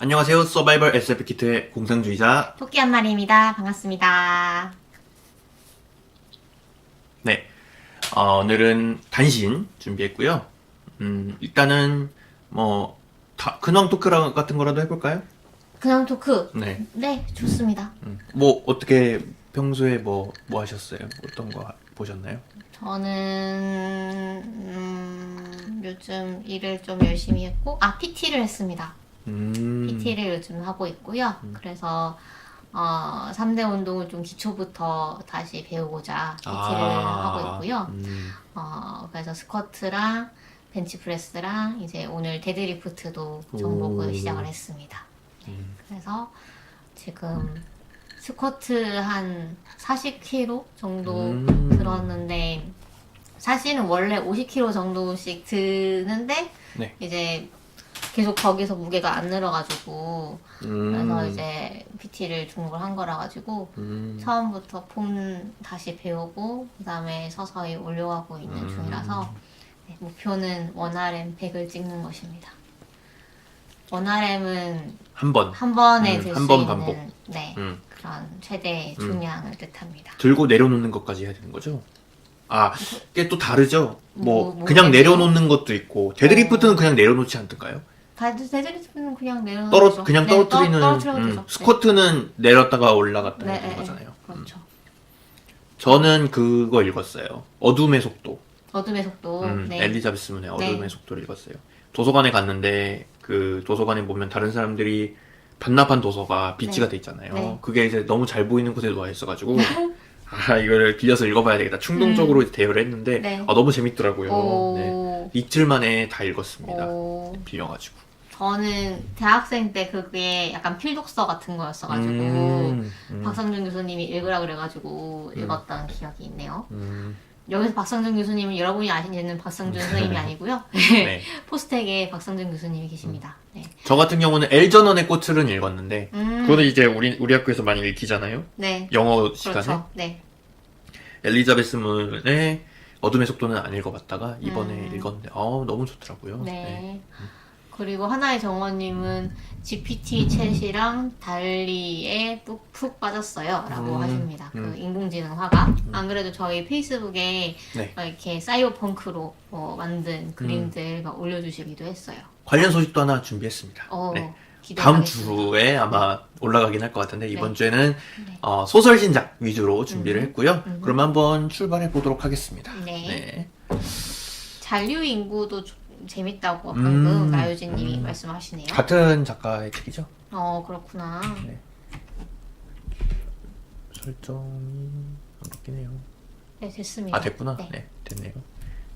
안녕하세요. 서바이벌 SF 키트의 공상주의자. 토끼 한 마리입니다. 반갑습니다. 네. 오늘은 단신 준비했고요. 일단은 근황 토크 같은 거라도 해볼까요? 그냥 토크. 네. 네, 좋습니다. 어떻게 평소에 뭐 하셨어요? 어떤 거 보셨나요? 저는 요즘 일을 좀 열심히 했고, PT를 했습니다. PT를 요즘 하고 있고요. 그래서 3대 운동을 좀 기초부터 다시 배우고자 PT를 하고 있고요. 그래서 스쿼트랑 벤치프레스랑 이제 오늘 데드리프트도 정복을 시작을 했습니다. 그래서 지금 스쿼트 한 40kg 정도 들었는데, 사실은 원래 50kg 정도씩 드는데 네. 이제 계속 거기서 무게가 안 늘어가지고 그래서 이제 PT를 등록을 한 거라 가지고 처음부터 폼 다시 배우고 그 다음에 서서히 올려가고 있는 중이라서 네, 목표는 원RM 100을 찍는 것입니다. 원RM은 한 번. 한 번에 들 수 한 번 있는 반복. 네, 음. 그런 최대 중량을 뜻합니다. 들고 내려놓는 것까지 해야 되는 거죠? 이게 또 다르죠? 뭐 그냥 때문에요? 내려놓는 것도 있고, 데드리프트는 그냥 내려놓지 않던가요? 데드리프트는 그냥 내려놓죠. 그냥 네, 떨어뜨리는, 떨어뜨려도 되죠. 스쿼트는 내렸다가 올라갔다 네, 하는 네, 거잖아요. 그렇죠. 저는 그거 읽었어요. 어둠의 속도. 어둠의 속도. 네. 엘리자베스 문의 어둠의 네. 속도를 읽었어요. 도서관에 갔는데 그 도서관에 보면 다른 사람들이 반납한 도서가 비치가 네. 돼 있잖아요. 네. 그게 이제 너무 잘 보이는 곳에 놓여 있어가지고 이거를 빌려서 읽어봐야 되겠다. 충동적으로 대여를 했는데 네. 너무 재밌더라고요. 네. 오. 이틀 만에 다 읽었습니다. 오. 빌려가지고. 저는 대학생 때 그게 약간 필독서 같은 거였어가지고 박상준 교수님이 읽으라 그래가지고 읽었던 기억이 있네요. 여기서 박상준 교수님은 여러분이 아시는 박상준 선생님이 아니고요. 네. 포스텍에 박상준 교수님이 계십니다. 네. 저 같은 경우는 엘전원의 꽃을은 읽었는데 음. 그거는 이제 우리 학교에서 많이 읽히잖아요. 네. 영어 시간에. 그렇죠. 네. 엘리자베스 문의 어둠의 속도는 안 읽어봤다가 이번에 읽었는데 너무 좋더라고요. 네. 그리고 하나의 정원님은 GPT 챗이랑 달리에 푹 빠졌어요 라고 하십니다. 그 인공지능화가. 안 그래도 저희 페이스북에 네. 이렇게 사이버펑크로 만든 그림들 막 올려주시기도 했어요. 관련 소식도 하나 준비했습니다. 네. 다음 기대하겠습니다. 주에 아마 올라가긴 할 것 같은데 이번 네. 주에는 네. 소설 신작 위주로 준비를 했고요. 그럼 한번 출발해 보도록 하겠습니다. 네. 잔류 인구도 재밌다고 방금 나유진님이 말씀하시네요. 같은 작가의 책이죠? 그렇구나. 네. 설정이 안 바뀌네요. 네, 됐습니다. 됐구나. 네. 네, 됐네요.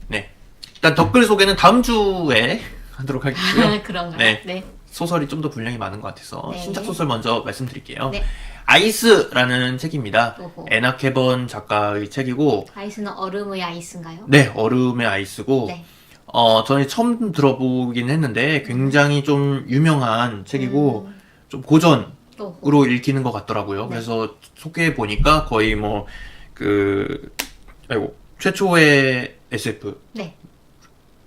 네. 일단 댓글 소개는 다음 주에 하도록 하겠고요. 그런가요? 네. 네. 소설이 좀 더 분량이 많은 것 같아서 네. 신작 소설 먼저 말씀드릴게요. 네. 아이스라는 책입니다. 오호. 애나 캐번 작가의 책이고, 아이스는 얼음의 아이스인가요? 네, 얼음의 아이스고, 네. 저는 처음 들어보긴 했는데 굉장히 좀 유명한 책이고, 좀 고전으로 오호. 읽히는 것 같더라고요. 네. 그래서 소개해 보니까 거의 최초의 SF가 네.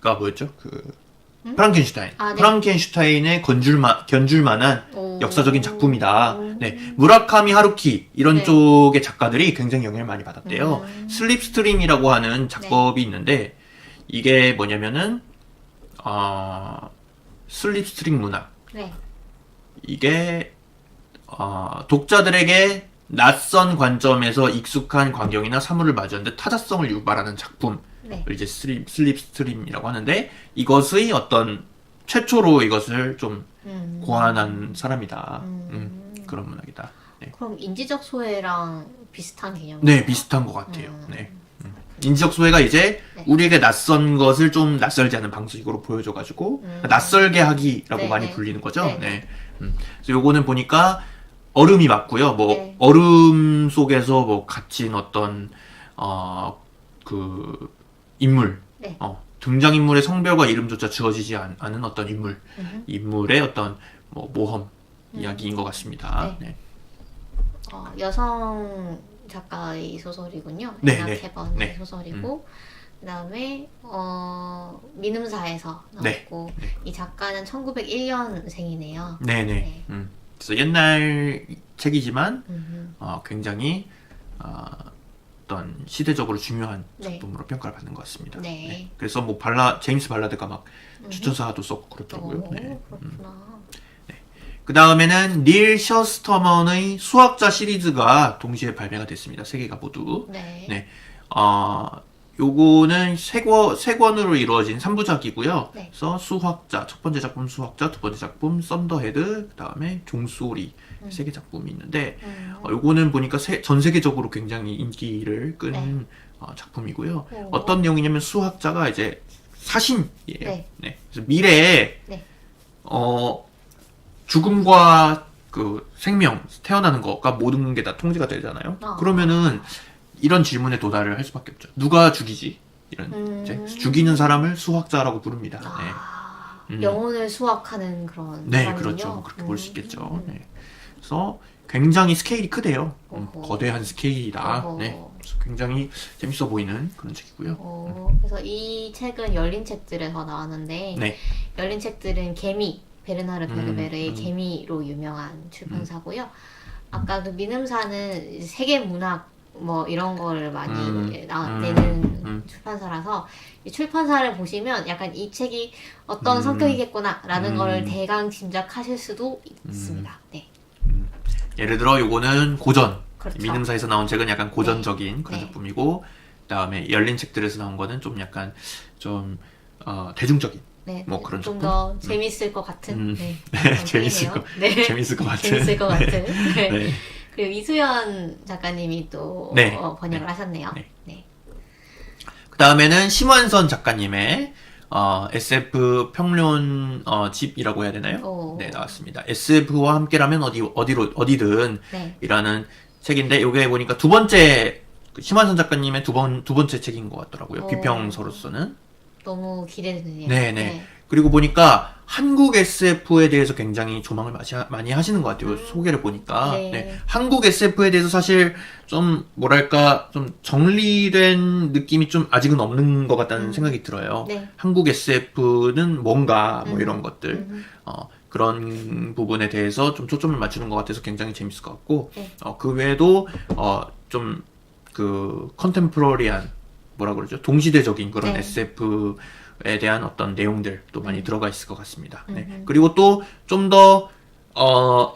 뭐였죠? 프랑켄슈타인. 네. 프랑켄슈타인의 견줄만한 오. 역사적인 작품이다. 오. 네. 무라카미 하루키 이런 네. 쪽의 작가들이 굉장히 영향을 많이 받았대요. 슬립스트림이라고 하는 작법이 있는데 이게 뭐냐면은 슬립스트림 문학. 네. 이게 독자들에게 낯선 관점에서 익숙한 광경이나 사물을 마주하는데 타자성을 유발하는 작품을 네. 이제 슬립스트림이라고 하는데 이것의 어떤 최초로 이것을 좀 고안한 사람이다. 그런 문학이다. 네. 그럼 인지적 소외랑 비슷한 개념이에요? 네, 비슷한 것 같아요. 네. 인지적 소외가 이제 네. 우리에게 낯선 것을 좀 낯설지 않은 방식으로 보여줘가지고 낯설게 하기라고 네, 많이 네. 불리는 거죠. 네. 네. 그래서 요거는 보니까 얼음이 맞고요. 네. 얼음 속에서 갇힌 어떤 인물, 네. 등장 인물의 성별과 이름조차 지어지지 않은 어떤 인물의 어떤 모험 이야기인 것 같습니다. 네. 네. 여성 작가의 소설이군요. 네, 애나 네. 캐번의 네. 소설이고 그다음에 민음사에서 네. 나왔고 네. 이 작가는 1901년생이네요. 네네. 네. 그래서 옛날 책이지만 음. 굉장히 어떤 시대적으로 중요한 네. 작품으로 평가를 받는 것 같습니다. 네. 그래서 뭐 제임스 발라드가 막 추천사도 썼고 그렇더라고요. 오, 네. 그렇구나. 그 다음에는 닐 셔스터먼의 수학자 시리즈가 동시에 발매가 됐습니다. 세 개가 모두. 네. 네. 요거는 세 권으로 이루어진 3부작이고요. 네. 그래서 수학자, 첫 번째 작품 수학자, 두 번째 작품 썬더헤드, 그 다음에 종소리 세 개 작품이 있는데 요거는 보니까 전 세계적으로 굉장히 인기를 끈 네. 작품이고요. 오. 어떤 내용이냐면 수학자가 이제 사신이에요. 네. 네. 그래서 미래에 네. 죽음과 그 생명, 태어나는 거가 모든 게 다 통제가 되잖아요. 그러면은 이런 질문에 도달을 할 수밖에 없죠. 누가 죽이지? 이런 이제 죽이는 사람을 수학자라고 부릅니다. 영혼을 수학하는 그런 네, 사람이군요. 그렇죠. 뭐 그렇게 볼 수 있겠죠. 네. 그래서 굉장히 스케일이 크대요. 거대한 스케일이다. 어허. 네. 그래서 굉장히 재밌어 보이는 그런 책이고요. 그래서 이 책은 열린 책들에서 나왔는데 네. 열린 책들은 개미 베르나르 베르베르의 개미로 유명한 출판사고요. 아까 그 민음사는 세계 문학 뭐 이런 걸 많이 내는 출판사라서 이 출판사를 보시면 약간 이 책이 어떤 성격이겠구나라는 걸 대강 짐작하실 수도 있습니다. 네. 예를 들어 요거는 고전. 그렇죠. 민음사에서 나온 책은 약간 고전적인 그런 네. 작품이고 그다음에 열린 책들에서 나온 거는 좀 약간 좀 대중적인 네, 뭐 그런 좀 작품? 더 재밌을 것 같은. 네, 재밌을 그런 것 네. 재밌을 것 같은. 재밌을 것 같은. 네. 네. 그리고 이수연 작가님이 또 네. 번역을 네. 하셨네요. 네. 네. 그 다음에는 심환선 작가님의 SF 평론 집이라고 해야 되나요? 오. 네, 나왔습니다. SF와 함께라면 어디든 네. 이라는 책인데 요게 보니까 두 번째 심환선 작가님의 두 번째 책인 것 같더라고요. 오. 비평서로서는. 너무 기대되네요. 네네. 그리고 보니까 한국 SF에 대해서 굉장히 조망을 많이 하시는 것 같아요. 소개를 보니까. 네. 네. 한국 SF에 대해서 사실 좀 뭐랄까 좀 정리된 느낌이 좀 아직은 없는 것 같다는 생각이 들어요. 네. 한국 SF는 뭔가 뭐 이런 것들 그런 부분에 대해서 좀 초점을 맞추는 것 같아서 굉장히 재밌을 것 같고 네. 그 외에도 좀 그 컨템포러리한 뭐라 그러죠? 동시대적인 그런 네. SF에 대한 어떤 내용들도 많이 들어가 있을 것 같습니다. 네. 음흠. 그리고 또 좀 더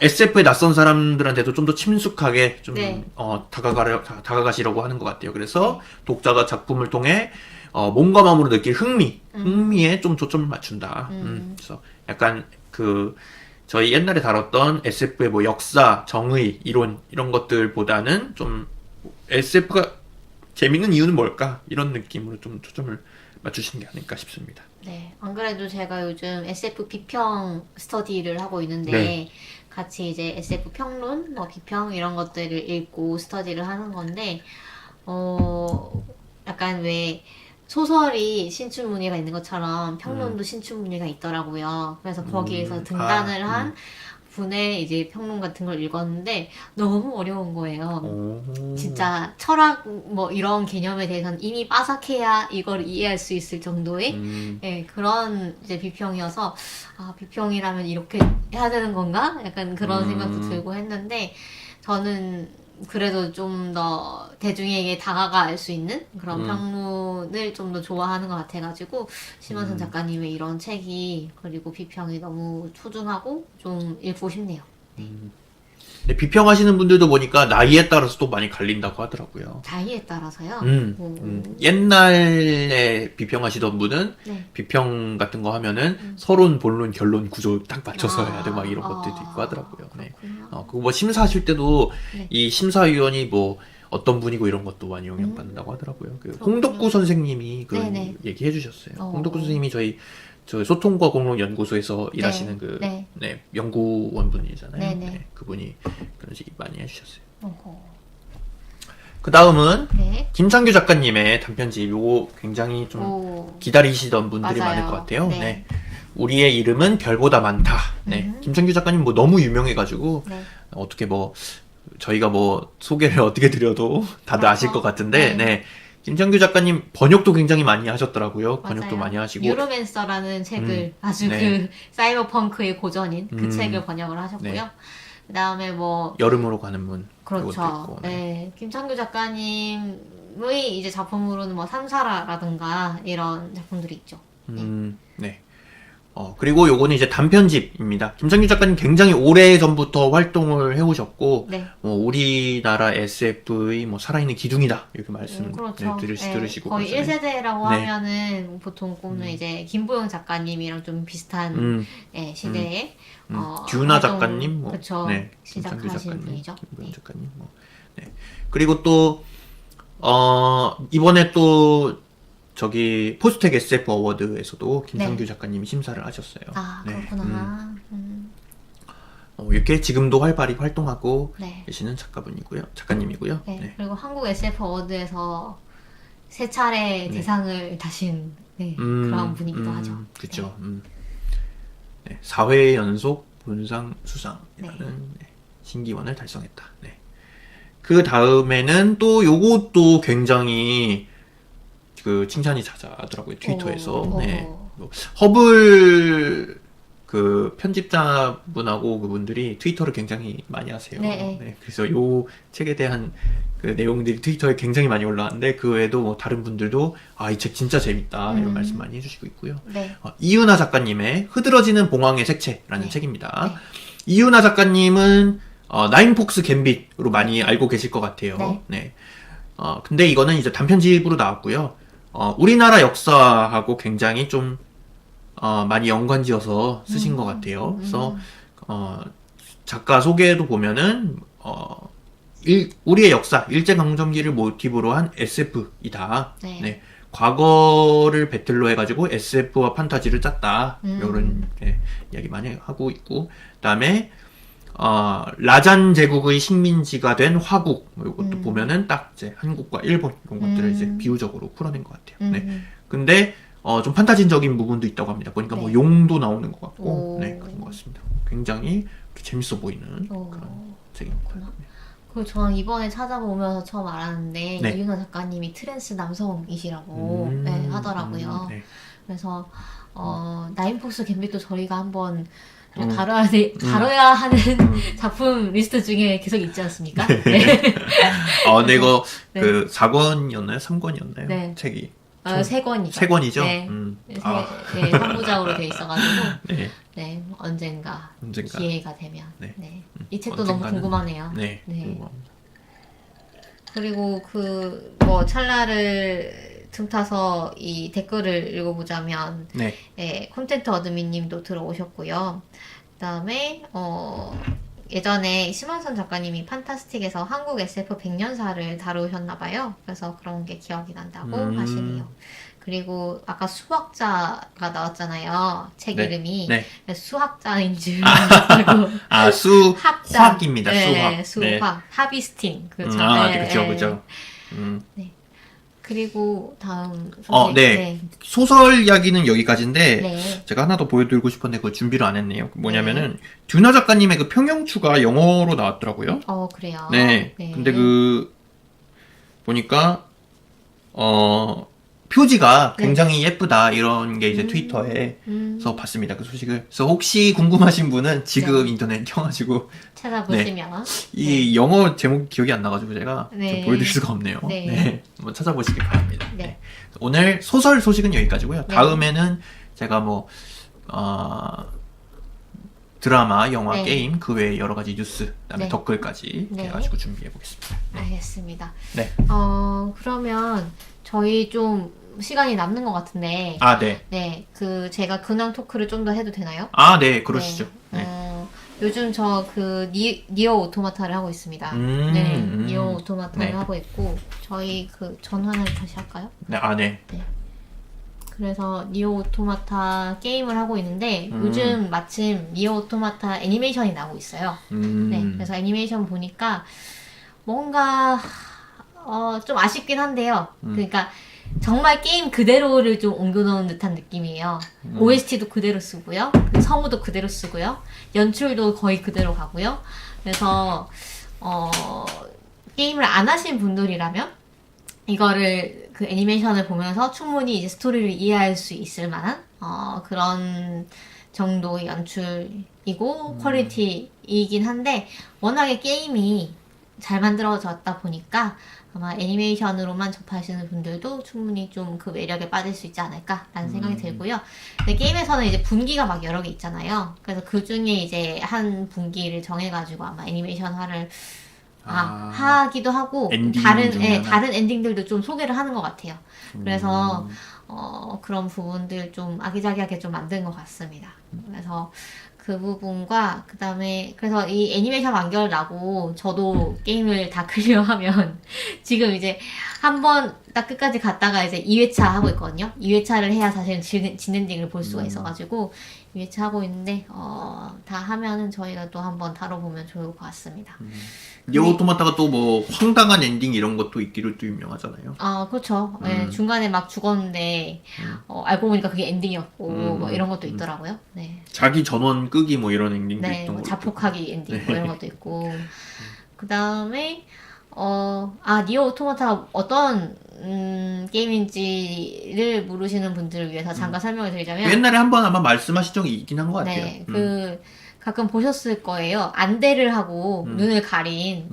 SF에 낯선 사람들한테도 좀 더 친숙하게 좀 네. 다가가시려고 하는 것 같아요. 그래서 독자가 작품을 통해 몸과 마음으로 느낄 흥미에 좀 초점을 맞춘다. 그래서 약간 그 저희 옛날에 다뤘던 SF의 뭐 역사, 정의, 이론 이런 것들보다는 좀 SF가 재밌는 이유는 뭘까? 이런 느낌으로 좀 초점을 맞추시는 게 아닐까 싶습니다. 네. 안 그래도 제가 요즘 SF 비평 스터디를 하고 있는데 네. 같이 이제 SF 평론, 뭐 비평 이런 것들을 읽고 스터디를 하는 건데 약간 왜 소설이 신춘문예가 있는 것처럼 평론도 신춘문예가 있더라고요. 그래서 거기에서 등단을 한 분의 이제 평론 같은 걸 읽었는데 너무 어려운 거예요. 오. 진짜 철학 뭐 이런 개념에 대해서는 이미 빠삭해야 이걸 이해할 수 있을 정도의 예, 그런 이제 비평이어서 비평이라면 이렇게 해야 되는 건가? 약간 그런 생각도 들고 했는데 저는 그래도 좀 더 대중에게 다가갈 수 있는 그런 평론을 좀 더 좋아하는 것 같아가지고 심한선 작가님의 이런 책이 그리고 비평이 너무 소중하고 좀 읽고 싶네요. 근데 비평하시는 분들도 보니까 나이에 따라서 또 많이 갈린다고 하더라고요. 나이에 따라서요. 옛날에 비평하시던 분은 네. 비평 같은 거 하면은 서론, 본론, 결론 구조 딱 맞춰서 해야 돼. 막 이런 것들도 있고 하더라고요. 네. 그리고 뭐 심사하실 때도 네. 이 심사위원이 뭐 어떤 분이고 이런 것도 많이 영향받는다고 하더라고요. 그 홍덕구 선생님이 그런 네네. 얘기 해주셨어요. 어. 홍덕구 선생님이 저희 소통과 공론 연구소에서 일하시는 그 네. 연구원분이잖아요. 네네. 네, 그분이 그런 얘기 많이 해주셨어요. 어허. 그 다음은 네. 김창규 작가님의 단편집, 요거 굉장히 좀 오. 기다리시던 분들이 맞아요. 많을 것 같아요. 네. 네. 우리의 이름은 별보다 많다. 네. 김창규 작가님 뭐 너무 유명해가지고 네. 어떻게 뭐 저희가 뭐 소개를 어떻게 드려도 다들 맞아. 아실 것 같은데, 네. 네. 김창규 작가님 번역도 굉장히 많이 하셨더라고요. 번역도 맞아요. 많이 하시고. 유로맨서라는 책을 아주 네. 그 사이버펑크의 고전인 그 책을 번역을 하셨고요. 네. 그다음에 뭐 여름으로 가는 문. 그것도 그렇죠. 있고, 네. 김창규 작가님의 이제 작품으로는 뭐 삼사라라든가 이런 작품들이 있죠. 네. 그리고 요거는 이제 단편집입니다. 김창규 작가님 굉장히 오래 전부터 활동을 해오셨고, 네. 우리나라 SF의 뭐 살아있는 기둥이다. 이렇게 말씀 그렇죠. 들으시고. 거의 그러잖아요. 1세대라고 네. 하면은 보통 꼽는 이제 김보영 작가님이랑 좀 비슷한 시대에 듀나 작가님, 뭐, 그쵸. 네, 시작하신 김창규 작가님, 분이죠. 김보영 네. 작가님, 뭐, 네. 그리고 또 이번에 또 저기 포스텍 SF 어워드에서도 김창규 네. 작가님이 심사를 하셨어요. 아, 네. 그렇구나. 이렇게 지금도 활발히 활동하고 네. 계시는 작가님이고요. 네. 네. 그리고 한국 SF 어워드에서 세 차례 대상을 타신 그런 분이기도 하죠. 그렇죠. 네. 4회 연속 본상 수상이라는 네, 신기원을 달성했다. 네. 그 다음에는 또 요것도 굉장히 그 칭찬이 자자하더라고요. 트위터에서. 네. 뭐 허블 그 편집자분하고 그분들이 트위터를 굉장히 많이 하세요. 네. 네. 그래서 요 책에 대한 그 내용들이 트위터에 굉장히 많이 올라왔는데 그 외에도 뭐 다른 분들도 이 책 진짜 재밌다 이런 말씀 많이 해주시고 있고요. 네. 이윤아 작가님의 흐드러지는 봉황의 색채라는 네. 책입니다. 네. 이윤아 작가님은 나인폭스 갬빗으로 많이 알고 계실 것 같아요. 네. 네. 근데 이거는 이제 단편집으로 나왔고요. 우리나라 역사하고 굉장히 좀 많이 연관지어서 쓰신 것 같아요. 그래서 작가 소개도 보면은 우리의 역사 일제강점기를 모티브로 한 SF이다. 네. 네. 과거를 배틀로 해가지고 SF와 판타지를 짰다. 이런 이야기 많이 하고 있고, 그다음에 라잔 제국의 식민지가 된 화국, 이것도 보면은 딱 이제 한국과 일본 이런 것들을 이제 비유적으로 풀어낸 것 같아요. 네. 근데 좀 판타지적인 부분도 있다고 합니다. 보니까 뭐 용도 나오는 것 같고, 네, 그런 것 같습니다. 굉장히 재밌어 보이는 그런 책입니다. 네. 그리고 저는 이번에 찾아보면서 처음 알았는데 네. 이윤아 작가님이 트랜스 남성이시라고 네, 하더라고요. 네. 그래서 나인폭스 갬빗도 저희가 한번 다뤄야 하는 작품 리스트 중에 계속 있지 않습니까? 네. 근데 이거 네. 그 4권이었나요? 3권이었나요? 네. 책이. 세 권이죠. 세 권이죠? 네. 네, 3부작으로 돼 있어가지고 네. 네, 언젠가 언젠가. 기회가 되면 네. 네. 이 책도 너무 언젠가는. 궁금하네요. 네. 네. 궁금합니다. 그리고 그 뭐 찰나를 틈타서 이 댓글을 읽어보자면 네. 콘텐트 어드민님도 들어오셨고요. 그다음에 예전에 심원선 작가님이 판타스틱에서 한국 SF 100년사를 다루셨나봐요. 그래서 그런 게 기억이 난다고 하시네요. 그리고 아까 수학자가 나왔잖아요. 책 네. 이름이. 네. 수학자인 줄 알고. 수학자. 수학입니다. 네, 수학. 네. 수학. 하비스틴. 그렇죠. 그렇죠. 네. 그리고 다음 네. 소설 이야기는 여기까지인데 네. 제가 하나 더 보여드리고 싶었는데 그걸 준비를 안 했네요. 뭐냐면은 듀나 작가님의 그 평영추가 영어로 나왔더라고요. 그래요. 네. 네. 근데 보니까 표지가 네. 굉장히 예쁘다 이런 게 이제 트위터에서 봤습니다. 그 소식을. 그래서 혹시 궁금하신 분은 지금 네. 인터넷 켜가지고 찾아보시면 이 영어 제목 기억이 안 나가지고 제가 네. 좀 보여드릴 수가 없네요. 네. 네. 한번 찾아보시길 바랍니다. 네. 네. 오늘 소설 소식은 여기까지고요. 네. 다음에는 제가 뭐 드라마, 영화, 네. 게임 그 외에 여러 가지 뉴스, 그다음에 네. 덧글까지 네. 해가지고 준비해 보겠습니다. 알겠습니다. 네. 그러면 저희 좀 시간이 남는 것 같은데 네. 네, 제가 근황 토크를 좀 더 해도 되나요? 네, 그러시죠. 네. 네. 요즘 저 니어 오토마타를 하고 있습니다. 네, 니어 오토마타를 네. 하고 있고 저희 전환을 다시 할까요? 네, 네. 그래서 니어 오토마타 게임을 하고 있는데 요즘 마침 니어 오토마타 애니메이션이 나오고 있어요. 네, 그래서 애니메이션 보니까 뭔가 좀 아쉽긴 한데요. 그러니까 정말 게임 그대로를 좀 옮겨놓은 듯한 느낌이에요. OST도 그대로 쓰고요. 성우도 그대로 쓰고요. 연출도 거의 그대로 가고요. 그래서 게임을 안 하신 분들이라면 이거를 그 애니메이션을 보면서 충분히 이제 스토리를 이해할 수 있을 만한 그런 정도의 연출이고 퀄리티이긴 한데 워낙에 게임이 잘 만들어졌다 보니까 아마 애니메이션으로만 접하시는 분들도 충분히 좀 그 매력에 빠질 수 있지 않을까라는 생각이 들고요. 근데 게임에서는 이제 분기가 막 여러 개 있잖아요. 그래서 그 중에 이제 한 분기를 정해가지고 아마 애니메이션화를 하기도 하고 엔딩 다른 중에 하나. 다른 엔딩들도 좀 소개를 하는 것 같아요. 그래서 그런 부분들 좀 아기자기하게 좀 만든 것 같습니다. 그래서 그 부분과 그다음에 그래서 이 애니메이션 완결 나고 저도 게임을 다 클리어하면 지금 이제 한 번 딱 끝까지 갔다가 이제 2회차 하고 있거든요. 2회차를 해야 사실은 진엔딩을 볼 수가 있어가지고 2회차 하고 있는데 다 하면은 저희가 또 한번 다뤄보면 좋을 것 같습니다. 니어 오토마타가 또 뭐 황당한 엔딩 이런 것도 있기로 또 유명하잖아요. 그렇죠. 네, 중간에 막 죽었는데 알고 보니까 그게 엔딩이었고 뭐 이런 것도 있더라고요. 네. 자기 전원 끄기 뭐 이런 엔딩도 네, 있던 뭐 거. 자폭하기 엔딩 뭐 이런 것도 있고 그 다음에 니어 오토마타가 어떤 게임인지를 모르시는 분들을 위해서 잠깐 설명을 드리자면 옛날에 한번 아마 말씀하신 적이 있긴 한 것 같아요. 네, 가끔 보셨을 거예요. 안대를 하고 눈을 가린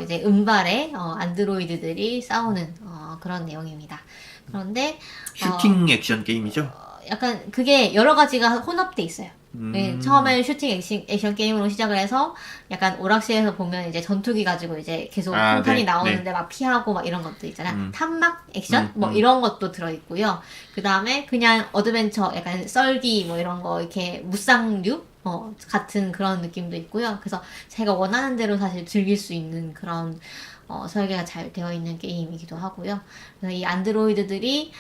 이제 은발의 안드로이드들이 싸우는 그런 내용입니다. 그런데 슈팅 액션 게임이죠. 약간 그게 여러 가지가 혼합돼 있어요. 네, 처음에 슈팅 액션 게임으로 시작을 해서 약간 오락실에서 보면 이제 전투기 가지고 이제 계속 폭탄이 네, 나오는데 네. 막 피하고 막 이런 것도 있잖아요. 탐막 액션 뭐 이런 것도 들어있고요. 그 다음에 그냥 어드벤처 약간 썰기 뭐 이런 거 이렇게 무쌍류 같은 그런 느낌도 있고요. 그래서 제가 원하는 대로 사실 즐길 수 있는 그런 설계가 잘 되어 있는 게임이기도 하고요. 그래서 이 안드로이드들이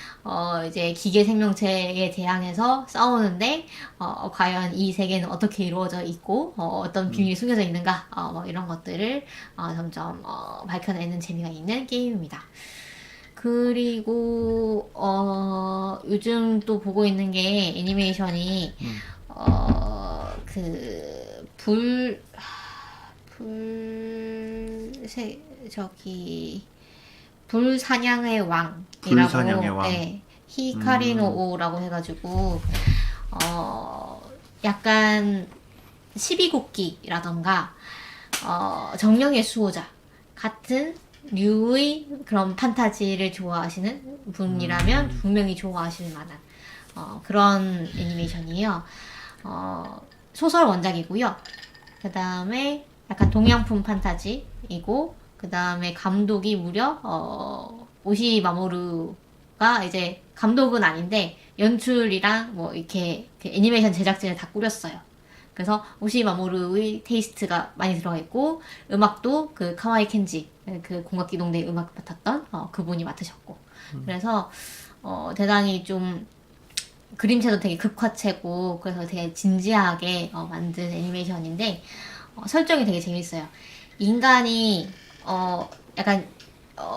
이제 기계 생명체에 대항해서 싸우는데 과연 이 세계는 어떻게 이루어져 있고 어떤 비밀이 숨겨져 있는가 뭐 이런 것들을 점점 밝혀내는 재미가 있는 게임입니다. 그리고 요즘 또 보고 있는 게 애니메이션이 불사냥의 왕이라고, 불사냥의 왕. 네, 히카리노오라고 해가지고 약간 12국기라던가 정령의 수호자 같은 류의 그런 판타지를 좋아하시는 분이라면 분명히 좋아하실 만한 그런 애니메이션이에요. 소설 원작이고요. 그 다음에 약간 동양풍 판타지이고, 그 다음에 감독이 무려 오시 마모루가 이제 감독은 아닌데 연출이랑 뭐 이렇게 그 애니메이션 제작진을 다 꾸렸어요. 그래서 오시 마모루의 테이스트가 많이 들어가 있고 음악도 그 카와이 켄지 그 공각기동대 음악 맡았던 그분이 맡으셨고 그래서 대단히 좀 그림체도 되게 극화체고 그래서 되게 진지하게 만든 애니메이션인데 설정이 되게 재밌어요. 인간이 약간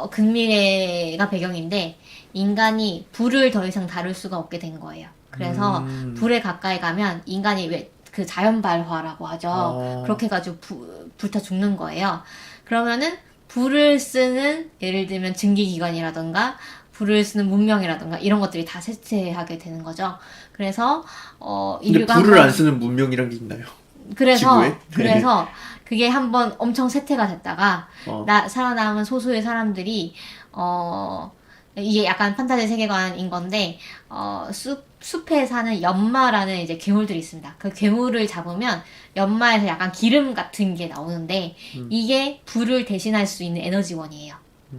근미래가 배경인데 인간이 불을 더 이상 다룰 수가 없게 된 거예요. 그래서 불에 가까이 가면 인간이 왜 그 자연 발화라고 하죠. 그렇게 해가지고 불타 죽는 거예요. 그러면은 불을 쓰는 예를 들면 증기기관이라던가 불을 쓰는 문명이라던가 이런 것들이 다 쇠퇴하게 되는 거죠. 그래서 근데 인류가 불을 안 쓰는 문명이란 게 있나요? 지구에? 그래서 그게 한번 엄청 쇠퇴가 됐다가 살아남은 소수의 사람들이 이게 약간 판타지 세계관인 건데 숲에 사는 연마라는 이제 괴물들이 있습니다. 그 괴물을 잡으면 연마에서 약간 기름 같은 게 나오는데 이게 불을 대신할 수 있는 에너지원이에요.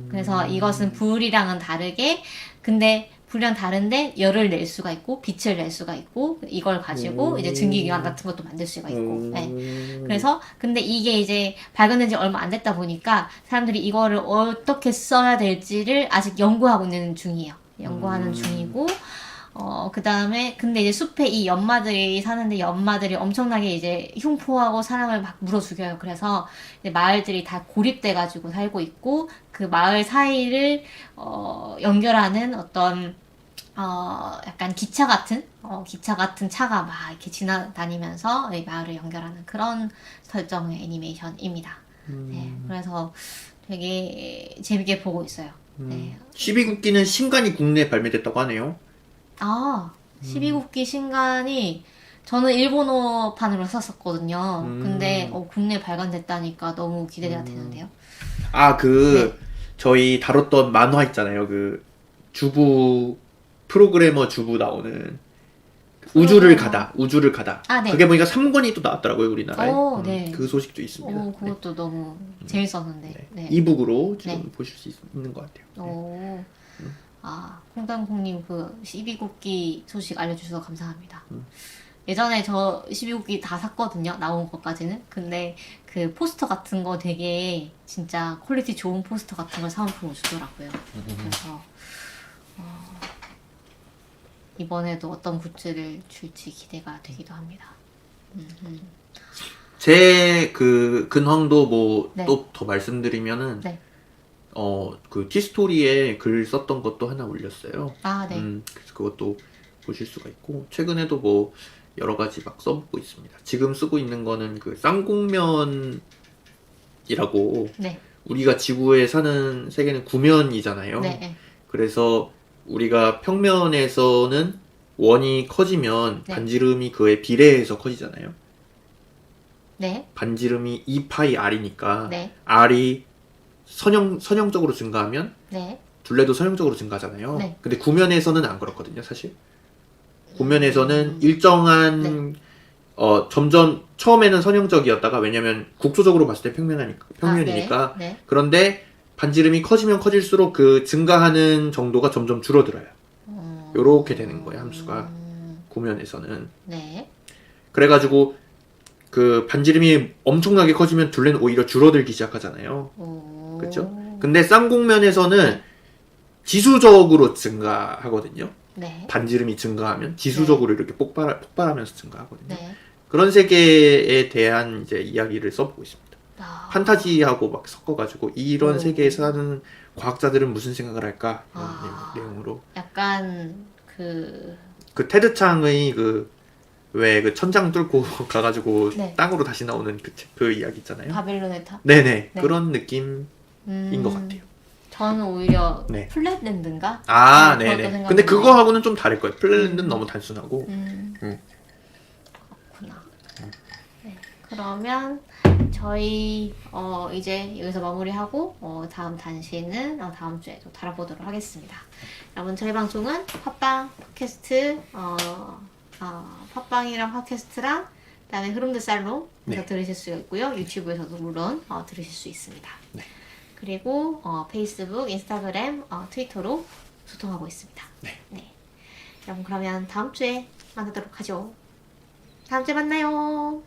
그래서 이것은 불이랑은 다르게 근데 불이랑 다른데 열을 낼 수가 있고 빛을 낼 수가 있고 이걸 가지고 이제 증기기관 같은 것도 만들 수가 있고 네. 그래서 근데 이게 이제 발견된 지 얼마 안 됐다 보니까 사람들이 이거를 어떻게 써야 될지를 아직 연구하고 있는 중이에요. 연구하는 중이고 그 다음에 근데 이제 숲에 이 연마들이 사는데 연마들이 엄청나게 이제 흉포하고 사람을 막 물어 죽여요. 그래서 이제 마을들이 다 고립돼가지고 살고 있고 그 마을 사이를 연결하는 어떤 약간 기차 같은 차가 막 이렇게 지나다니면서 이 마을을 연결하는 그런 설정의 애니메이션입니다. 네, 그래서 되게 재밌게 보고 있어요. 네. 12국기는 신간이 국내에 발매됐다고 하네요. 아, 12국기 신간이 저는 일본어판으로 샀었거든요. 근데 국내 발간됐다니까 너무 기대가 되는데요. 아, 네. 저희 다뤘던 만화 있잖아요. 주부, 프로그래머 주부 나오는 우주를 가다. 아, 네. 그게 보니까 3권이 또 나왔더라고요, 우리나라에. 네. 그 소식도 있습니다. 오, 그것도 너무 재밌었는데. 네. 네. 이북으로 지금 네. 보실 수 있는 것 같아요. 네. 오. 아, 콩당콩님 그 12국기 소식 알려주셔서 감사합니다. 예전에 저 12국기 다 샀거든요. 나온 것까지는. 근데 그 포스터 같은 거 되게 진짜 퀄리티 좋은 포스터 같은 걸 사은품으로 주더라고요. 그래서 이번에도 어떤 굿즈를 줄지 기대가 되기도 합니다. 제 근황도 뭐 네. 또 더 말씀드리면은 네. 티스토리에 글 썼던 것도 하나 올렸어요. 아, 네. 그래서 그것도 보실 수가 있고, 최근에도 뭐 여러 가지 막 써보고 있습니다. 지금 쓰고 있는 거는 그 쌍곡면이라고, 네. 우리가 지구에 사는 세계는 구면이잖아요. 네. 그래서 우리가 평면에서는 원이 커지면 네. 반지름이 그에 비례해서 커지잖아요. 네. 반지름이 2파이 r이니까 네. r이 선형적으로 증가하면 네. 둘레도 선형적으로 증가하잖아요. 네. 근데 구면에서는 안 그렇거든요, 사실. 구면에서는 일정한 네. 점점 처음에는 선형적이었다가, 왜냐면 국소적으로 봤을 때 평면이니까. 아, 네. 네. 그런데 반지름이 커지면 커질수록 그 증가하는 정도가 점점 줄어들어요. 요렇게 되는 거예요, 함수가. 구면에서는. 네. 그래가지고 그 반지름이 엄청나게 커지면 둘레는 오히려 줄어들기 시작하잖아요. 오. 그렇죠? 근데 쌍곡면에서는 지수적으로 증가하거든요. 네. 반지름이 증가하면 지수적으로 이렇게 폭발하면서 증가하거든요. 네. 그런 세계에 대한 이제 이야기를 써보고 있습니다. 아. 판타지하고 막 섞어가지고 이런 오. 세계에 사는 과학자들은 무슨 생각을 할까, 이런 아. 내용으로. 약간 그 테드 창의 왜 그 천장 뚫고 가가지고 네. 땅으로 다시 나오는 그 이야기 있잖아요. 바빌론의 탑. 네네. 네. 그런 느낌인 것 같아요. 저는 오히려 네. 플랫랜드인가? 아, 그것도 네네. 생각이 근데 나요. 그거하고는 좀 다를 거예요. 플랜드는 너무 단순하고. 그렇구나. 네. 그러면 저희 이제 여기서 마무리하고 다음 단시는 다음 주에 또 다뤄보도록 하겠습니다. 여러분, 저희 방송은 팟빵, 팟캐스트, 팟빵이랑 팟캐스트랑 그다음에 흐름드 살롱에서 네. 들으실 수가 있고요. 유튜브에서도 물론 들으실 수 있습니다. 네. 그리고 페이스북, 인스타그램, 트위터로 소통하고 있습니다. 네. 여러분, 그러면 다음 주에 만나도록 하죠. 다음 주에 만나요.